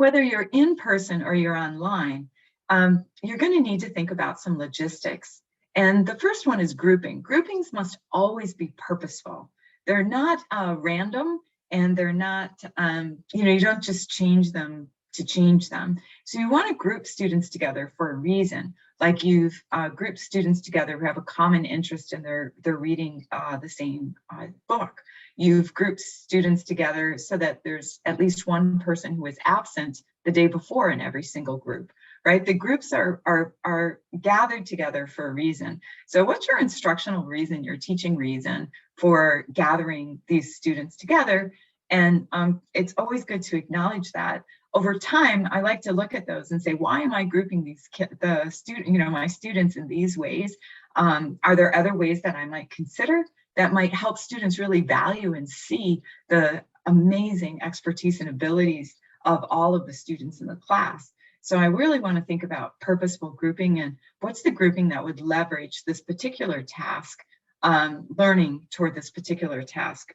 Whether you're in person or you're online, you're going to need to think about some logistics. And the first one is grouping. Groupings must always be purposeful. They're not random, and they're not, you don't just change them to change them. So you want to group students together for a reason. Like you've grouped students together who have a common interest in they're reading the same book. You've grouped students together so that there's at least one person who is absent the day before in every single group, right? The groups are gathered together for a reason. So what's your instructional reason, your teaching reason for gathering these students together? And it's always good to acknowledge that. Over time, I like to look at those and say, why am I grouping my students in these ways? Are there other ways that I might consider that might help students really value and see the amazing expertise and abilities of all of the students in the class? So I really want to think about purposeful grouping and what's the grouping that would leverage this particular task, learning toward this particular task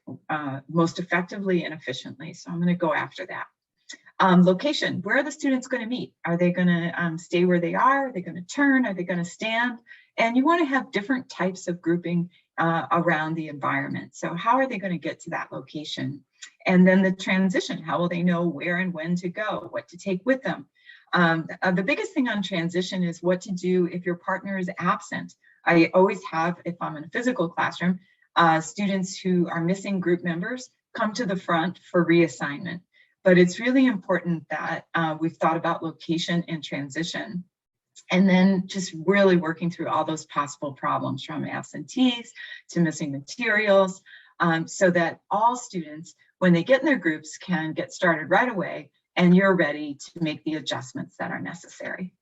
most effectively and efficiently. So I'm going to go after that. Location, where are the students going to meet? Are they going to stay where they are? Are they going to turn? Are they going to stand? And you want to have different types of grouping around the environment. So how are they going to get to that location? And then the transition, how will they know where and when to go, what to take with them? The biggest thing on transition is what to do if your partner is absent. I always have, if I'm in a physical classroom, students who are missing group members come to the front for reassignment. But it's really important that we've thought about location and transition, and then just really working through all those possible problems from absentees to missing materials, so that all students, when they get in their groups, can get started right away and you're ready to make the adjustments that are necessary.